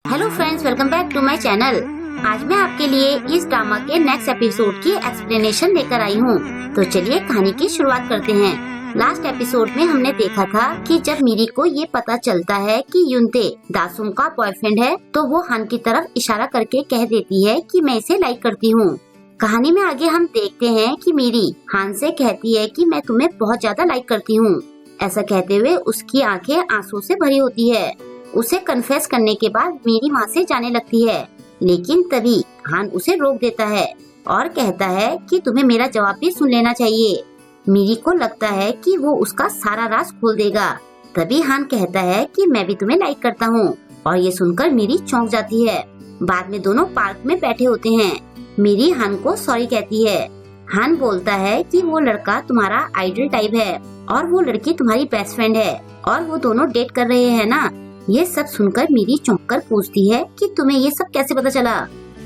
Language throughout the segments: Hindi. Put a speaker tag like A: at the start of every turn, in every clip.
A: Hello friends, welcome back to my channel. आज मैं आपके लिए इस ड्रामा के नेक्स्ट एपिसोड की एक्सप्लेनेशन लेकर आई हूँ। तो चलिए कहानी की शुरुआत करते हैं। लास्ट एपिसोड में हमने देखा था कि जब मीरी को ये पता चलता है कि युनते दासुम का बॉयफ्रेंड है तो वो हान की तरफ इशारा करके कह देती है कि मैं इसे लाइक करती हूँ। कहानी में आगे हम देखते हैं कि मीरी हान से कहती है कि मैं तुम्हें बहुत ज्यादा लाइक करती हूँ। ऐसा कहते हुए उसकी आंखें आंसू से भरी होती है। उसे कन्फेस करने के बाद मीरी वहाँ से जाने लगती है, लेकिन तभी हान उसे रोक देता है और कहता है कि तुम्हें मेरा जवाब भी सुन लेना चाहिए। मीरी को लगता है कि वो उसका सारा राज खोल देगा। तभी हान कहता है कि मैं भी तुम्हें लाइक करता हूँ, और ये सुनकर मीरी चौंक जाती है। बाद में दोनों पार्क में बैठे होते हैं। मीरी हान को सॉरी कहती है। हान बोलता है कि वो लड़का तुम्हारा आइडल टाइप है और वो लड़की तुम्हारी बेस्ट फ्रेंड है और वो दोनों डेट कर रहे हैं ना। ये सब सुनकर मीरी चौंक कर पूछती है कि तुम्हें ये सब कैसे पता चला।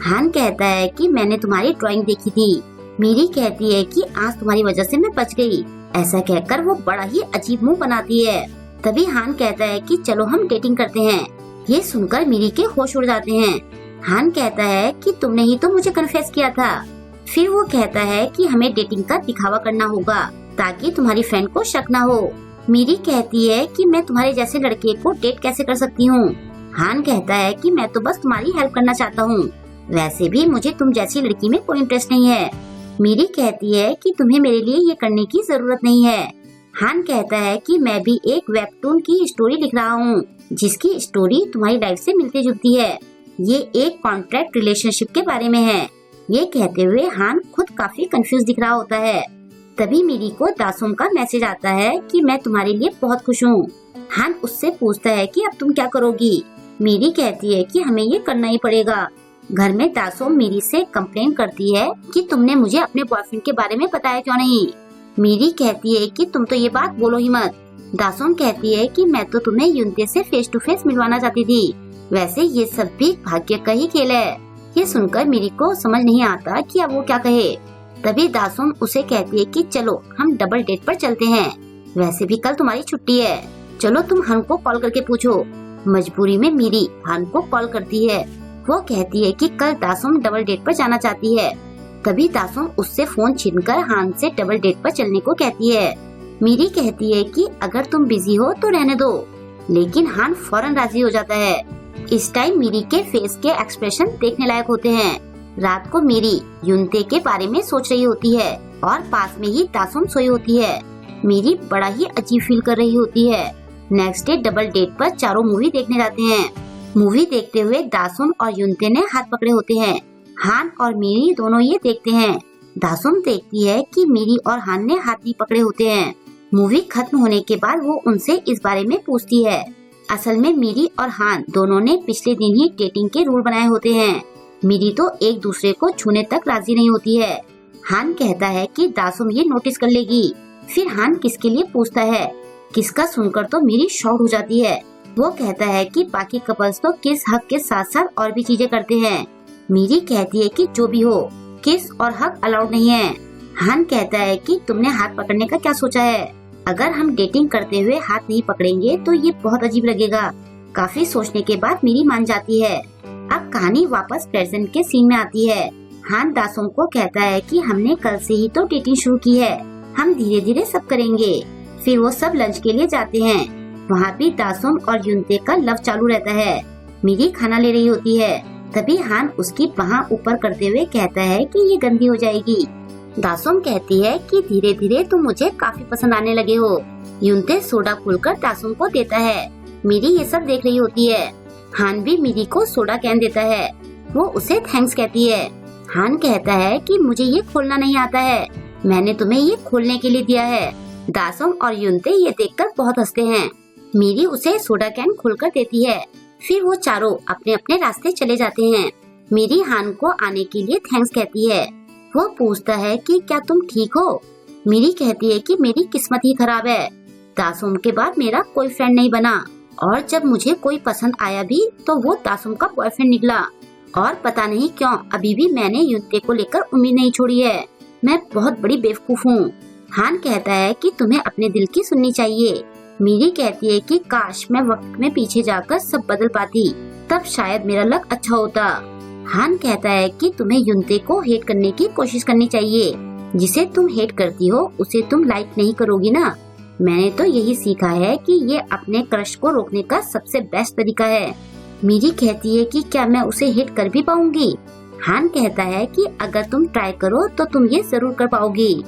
A: हान कहता है कि मैंने तुम्हारी ड्राइंग देखी थी। मीरी कहती है कि आज तुम्हारी वजह से मैं बच गई। ऐसा कहकर वो बड़ा ही अजीब मुंह बनाती है। तभी हान कहता है कि चलो हम डेटिंग करते हैं। ये सुनकर मीरी के होश उड़ जाते हैं। हान कहता है कि तुमने ही तो मुझे कन्फेस किया था। फिर वो कहता है कि हमें डेटिंग का दिखावा करना होगा ताकि तुम्हारी फ्रेंड को शक न हो। मीरी कहती है कि मैं तुम्हारे जैसे लड़के को डेट कैसे कर सकती हूँ। हान कहता है कि मैं तो बस तुम्हारी हेल्प करना चाहता हूँ, वैसे भी मुझे तुम जैसी लड़की में कोई इंटरेस्ट नहीं है। मीरी कहती है कि तुम्हें मेरे लिए ये करने की जरूरत नहीं है। हान कहता है कि मैं भी एक वेबटून की स्टोरी लिख रहा हूँ जिसकी स्टोरी तुम्हारी लाइफ से मिलती जुलती है। ये एक कॉन्ट्रैक्ट रिलेशनशिप के बारे में है। ये कहते हुए हान खुद काफी कंफ्यूज दिख रहा होता है। तभी मीरी को दासुम का मैसेज आता है कि मैं तुम्हारे लिए बहुत खुश हूँ। हान उससे पूछता है कि अब तुम क्या करोगी। मीरी कहती है कि हमें ये करना ही पड़ेगा। घर में दासुम मीरी से कंप्लेन करती है कि तुमने मुझे अपने बॉयफ्रेंड के बारे में बताया क्यों नहीं। मीरी कहती है कि तुम तो ये बात बोलो ही मत। दासुम कहती है कि मैं तो तुम्हें युनते से फेस टू फेस मिलवाना चाहती थी, वैसे ये सब भी भाग्य का ही खेल है। ये सुनकर मीरी को समझ नहीं आता कि अब वो क्या कहे। तभी दासुम उसे कहती है कि चलो हम डबल डेट पर चलते हैं, वैसे भी कल तुम्हारी छुट्टी है, चलो तुम हान को कॉल करके पूछो। मजबूरी में मीरी हान को कॉल करती है। वो कहती है कि कल दासुम डबल डेट पर जाना चाहती है। तभी दासुम उससे फोन छीनकर हान से डबल डेट पर चलने को कहती है। मीरी कहती है कि अगर तुम बिजी हो तो रहने दो, लेकिन हान फौरन राजी हो जाता है। इस टाइम मीरी के फेस के एक्सप्रेशन देखने लायक होते हैं। रात को मीरी युनते के बारे में सोच रही होती है और पास में ही दासुम सोई होती है। मीरी बड़ा ही अजीब फील कर रही होती है। नेक्स्ट डे डबल डेट पर चारों मूवी देखने जाते हैं। मूवी देखते हुए दासुम और युनते ने हाथ पकड़े होते हैं। हान और मीरी दोनों ये देखते हैं। दासुम देखती है कि मीरी और हान ने हाथ नहीं पकड़े होते हैं। मूवी खत्म होने के बाद वो उनसे इस बारे में पूछती है। असल में मीरी और हान दोनों ने पिछले दिन ही डेटिंग के रूल बनाए होते हैं। मीरी तो एक दूसरे को छूने तक राजी नहीं होती है। हान कहता है कि दासुम ये नोटिस कर लेगी। फिर हान किसके लिए पूछता है। किसका सुनकर तो मीरी शॉक हो जाती है। वो कहता है कि बाकी कपल्स तो किस हक के साथ साथ और भी चीजें करते हैं। मीरी कहती है कि जो भी हो, किस और हक अलाउड नहीं है। हान कहता है कि तुमने हाथ पकड़ने का क्या सोचा है। अगर हम डेटिंग करते हुए हाथ नहीं पकड़ेंगे तो ये बहुत अजीब लगेगा। काफी सोचने के बाद मीरी मान जाती है। अब कहानी वापस प्रेजेंट के सीन में आती है। हान दासुम को कहता है कि हमने कल से ही तो डेटिंग शुरू की है, हम धीरे धीरे सब करेंगे। फिर वो सब लंच के लिए जाते हैं। वहाँ भी दासुम और युनते का लव चालू रहता है। मीरी खाना ले रही होती है। तभी हान उसकी बाह ऊपर करते हुए कहता है कि ये गंदी हो जाएगी। दासुम कहती है कि धीरे धीरे तुम मुझे काफी पसंद आने लगे हो। युनते सोडा खोलकर दासुम को देता है। मीरी ये सब देख रही होती है। हान भी मीरी को सोडा कैन देता है। वो उसे थैंक्स कहती है। हान कहता है कि मुझे ये खोलना नहीं आता है, मैंने तुम्हें ये खोलने के लिए दिया है। दासुम और युनते ये देखकर बहुत हंसते हैं। मीरी उसे सोडा कैन खोलकर देती है। फिर वो चारों अपने अपने रास्ते चले जाते हैं। मीरी हान को आने के लिए थैंक्स कहती है। वो पूछता है कि क्या तुम ठीक हो। मीरी कहती है कि मेरी किस्मत ही खराब है, दासुम के बाद मेरा कोई फ्रेंड नहीं बना, और जब मुझे कोई पसंद आया भी तो वो दासुम का बॉयफ्रेंड निकला, और पता नहीं क्यों अभी भी मैंने युनते को लेकर उम्मीद नहीं छोड़ी है। मैं बहुत बड़ी बेवकूफ हूँ। हान कहता है कि तुम्हें अपने दिल की सुननी चाहिए। मीरी कहती है कि काश मैं वक्त में पीछे जाकर सब बदल पाती। तब शायद मेरा लक अच्छा होता। हान कहता है कि तुम्हें युनते को हेट करने की कोशिश करनी चाहिए। जिसे तुम हेट करती हो उसे तुम लाइक नहीं करोगी ना। मैंने तो यही सीखा है कि ये अपने क्रश को रोकने का सबसे बेस्ट तरीका है। मीरी कहती है कि क्या मैं उसे हिट कर भी पाऊंगी। हान कहता है कि अगर तुम ट्राई करो तो तुम ये जरूर कर पाओगी।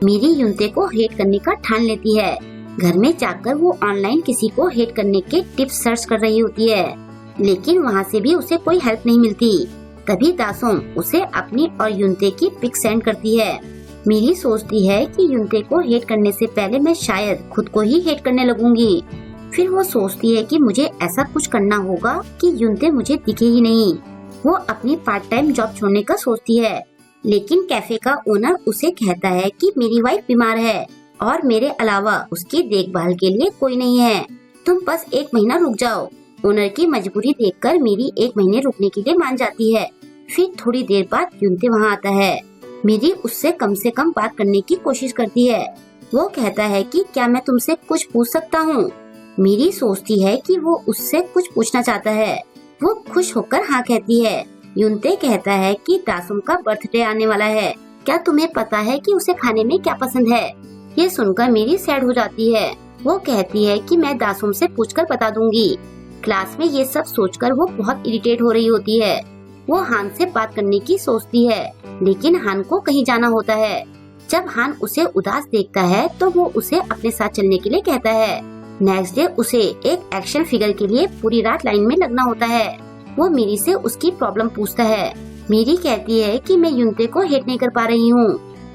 A: मीरी युनते को हेट करने का ठान लेती है। घर में जाकर वो ऑनलाइन किसी को हेट करने के टिप्स सर्च कर रही होती है, लेकिन वहाँ से भी उसे कोई हेल्प नहीं मिलती। तभी दासोंग उसे अपनी और युनते की पिक सेंड करती है। मीरी सोचती है कि युनते को हेट करने से पहले मैं शायद खुद को ही हेट करने लगूंगी। फिर वो सोचती है कि मुझे ऐसा कुछ करना होगा कि युनते मुझे दिखे ही नहीं। वो अपनी पार्ट टाइम जॉब छोड़ने का सोचती है, लेकिन कैफे का ओनर उसे कहता है कि मेरी वाइफ बीमार है और मेरे अलावा उसकी देखभाल के लिए कोई नहीं है। तुम बस 1 महीना रुक जाओ। ओनर की मजबूरी देखकर मीरी 1 महीने रुकने के लिए मान जाती है। फिर थोड़ी देर बाद युनते वहाँ आता है। मीरी उससे कम से कम बात करने की कोशिश करती है। वो कहता है कि क्या मैं तुमसे कुछ पूछ सकता हूँ। मीरी सोचती है कि वो उससे कुछ पूछना चाहता है। वो खुश होकर हाँ कहती है। युनते कहता है कि दासुम का बर्थडे आने वाला है, क्या तुम्हें पता है कि उसे खाने में क्या पसंद है। ये सुनकर मीरी सैड हो जाती है। वो कहती है कि मैं दासुम से पूछकर बता दूंगी। क्लास में ये सब सोचकर वो बहुत इरिटेट हो रही होती है। वो हान से बात करने की सोचती है, लेकिन हान को कहीं जाना होता है। जब हान उसे उदास देखता है तो वो उसे अपने साथ चलने के लिए कहता है। नेक्स्ट डे उसे एक एक्शन फिगर के लिए पूरी रात लाइन में लगना होता है। वो मीरी से उसकी प्रॉब्लम पूछता है। मीरी कहती है कि मैं युनते को हेट नहीं कर पा रही हूँ।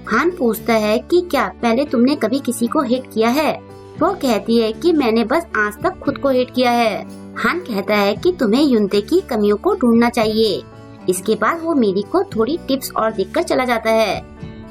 A: हान पूछता है कि क्या पहले तुमने कभी किसी को हेट किया है। वो कहती है कि मैंने बस आज तक खुद को हेट किया है। हान कहता है कि तुम्हें युनते की कमियों को ढूंढना चाहिए। इसके बाद वो मीरी को थोड़ी टिप्स और देकर चला जाता है।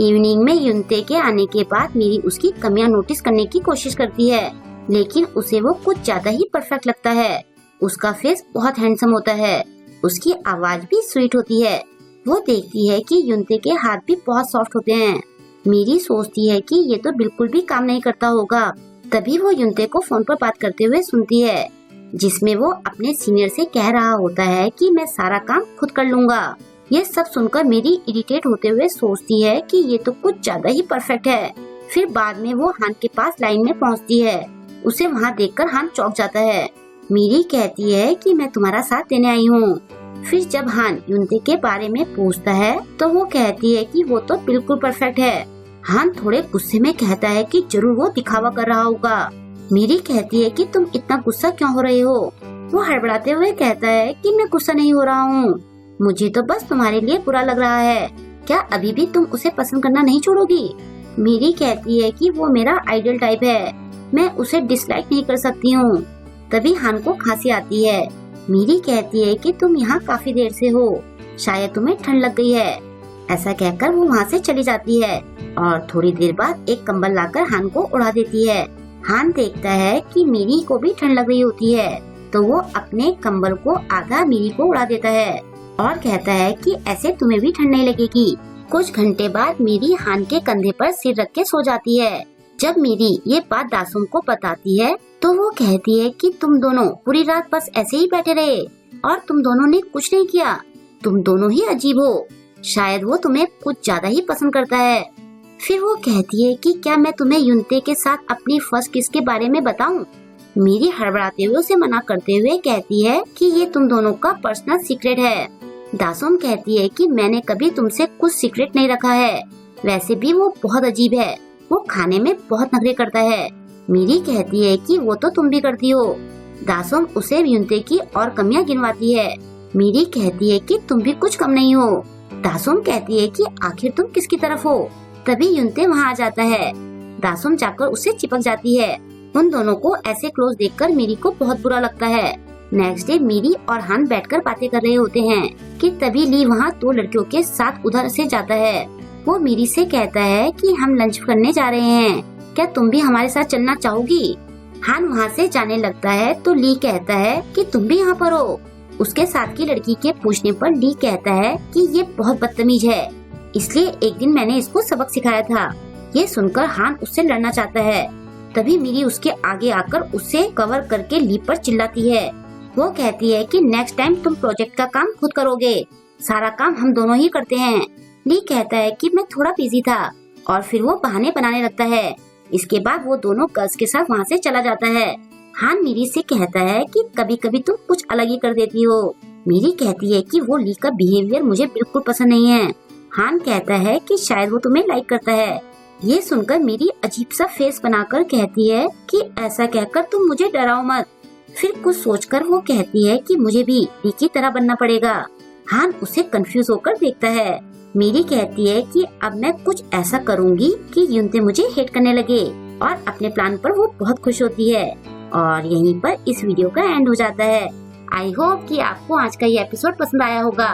A: इवनिंग में युनते के आने के बाद मीरी उसकी कमियां नोटिस करने की कोशिश करती है, लेकिन उसे वो कुछ ज्यादा ही परफेक्ट लगता है। उसका फेस बहुत हैंडसम होता है, उसकी आवाज भी स्वीट होती है। वो देखती है कि युनते के हाथ भी बहुत सॉफ्ट होते हैं। मीरी सोचती है कि ये तो बिल्कुल भी काम नहीं करता होगा। तभी वो युनते को फोन पर बात करते हुए सुनती है, जिसमें वो अपने सीनियर से कह रहा होता है कि मैं सारा काम खुद कर लूंगा। ये सब सुनकर मीरी इरिटेट होते हुए सोचती है कि ये तो कुछ ज्यादा ही परफेक्ट है। फिर बाद में वो हान के पास लाइन में पहुंचती है। उसे वहां देखकर हान चौंक जाता है। मीरी कहती है कि मैं तुम्हारा साथ देने आई हूँ। फिर जब हान युनते के बारे में पूछता है तो वो कहती है कि वो तो बिल्कुल परफेक्ट है। हान थोड़े गुस्से में कहता है कि जरूर वो दिखावा कर रहा होगा। मीरी कहती है कि तुम इतना गुस्सा क्यों हो रहे हो। वो हड़बड़ाते हुए कहता है कि मैं गुस्सा नहीं हो रहा हूँ, मुझे तो बस तुम्हारे लिए बुरा लग रहा है। क्या अभी भी तुम उसे पसंद करना नहीं छोड़ोगी। मीरी कहती है कि वो मेरा आइडल टाइप है, मैं उसे डिसलाइक नहीं कर सकती हूँ। तभी हान को खांसी आती है। मीरी कहती है कि तुम यहाँ काफी देर से हो, शायद तुम्हें ठंड लग गई है। ऐसा कहकर वो वहाँ से चली जाती है और थोड़ी देर बाद एक कंबल लाकर हान को उड़ा देती है। हान देखता है कि मीरी को भी ठंड लग रही होती है, तो वो अपने कंबल को आधा मीरी को उड़ा देता है और कहता है कि ऐसे तुम्हें भी ठंड नहीं लगेगी। कुछ घंटे बाद मीरी हान के कंधे पर सिर रख के सो जाती है। जब मीरी ये बात दासुम को बताती है तो वो कहती है कि तुम दोनों पूरी रात बस ऐसे ही बैठे रहे और तुम दोनों ने कुछ नहीं किया। तुम दोनों ही अजीब हो, शायद वो तुम्हें कुछ ज्यादा ही पसंद करता है। फिर वो कहती है कि क्या मैं तुम्हें युनते के साथ अपनी फर्स्ट किस के बारे में बताऊं। मीरी हड़बड़ाते हुए उसे मना करते हुए कहती है कि ये तुम दोनों का पर्सनल सीक्रेट है। दासुम कहती है कि मैंने कभी तुमसे कुछ सीक्रेट नहीं रखा है, वैसे भी वो बहुत अजीब है, वो खाने में बहुत नखरे करता है। मीरी कहती है कि वो तो तुम भी करती हो। दासुम उसे युनते की और कमियां गिनवाती है। मीरी कहती है कि तुम भी कुछ कम नहीं हो। दासुम कहती है कि आखिर तुम किसकी तरफ हो। तभी युनते वहाँ आ जाता है। दासुम जाकर उससे चिपक जाती है। उन दोनों को ऐसे क्लोज देखकर मीरी को बहुत बुरा लगता है। नेक्स्ट डे मीरी और हान बैठकर बातें कर रहे होते हैं कि तभी ली वहाँ 2 लड़कियों के साथ उधर से जाता है। वो मीरी से कहता है कि हम लंच करने जा रहे हैं, क्या तुम भी हमारे साथ चलना चाहोगी। हान वहाँ से जाने लगता है तो ली कहता है कि तुम भी यहाँ पर हो। उसके साथ की लड़की के पूछने पर ली कहता है कि ये बहुत बदतमीज है, इसलिए एक दिन मैंने इसको सबक सिखाया था। ये सुनकर हान उससे लड़ना चाहता है। तभी मीरी उसके आगे आकर उसे कवर करके ली पर चिल्लाती है। वो कहती है कि नेक्स्ट टाइम तुम प्रोजेक्ट का काम खुद करोगे, सारा काम हम दोनों ही करते हैं। ली कहता है कि मैं थोड़ा बिजी था और फिर वो बहाने बनाने लगता है। इसके बाद वो दोनों गर्ल्स के साथ वहाँ से चला जाता है। हान मीरी से कहता है कि कभी कभी तुम कुछ अलग ही कर देती हो। मीरी कहती है कि वो ली का बिहेवियर मुझे बिल्कुल पसंद नहीं है। हान कहता है कि शायद वो तुम्हें लाइक करता है। ये सुनकर मीरी अजीब सा फेस बनाकर कहती है कि ऐसा कहकर तुम मुझे डराओ मत। फिर कुछ सोचकर वो कहती है कि मुझे भी ली की तरह बनना पड़ेगा। हान उसे कंफ्यूज होकर देखता है। मीरी कहती है कि अब मैं कुछ ऐसा करूँगी कि युनते मुझे हेट करने लगे और अपने प्लान पर वो बहुत खुश होती है। और यहीं पर इस वीडियो का एंड हो जाता है। आई होप कि आपको आज का ये एपिसोड पसंद आया होगा।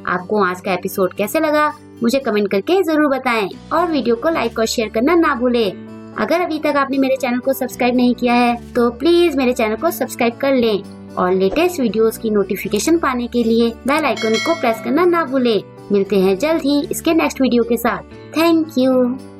A: आपको आज का एपिसोड कैसे लगा मुझे कमेंट करके जरूर बताएं और वीडियो को लाइक और शेयर करना ना भूलें। अगर अभी तक आपने मेरे चैनल को सब्सक्राइब नहीं किया है तो प्लीज मेरे चैनल को सब्सक्राइब कर लें और लेटेस्ट वीडियोस की नोटिफिकेशन पाने के लिए बेल आइकन को प्रेस करना ना भूलें। मिलते हैं जल्द ही इसके नेक्स्ट वीडियो के साथ। Thank you.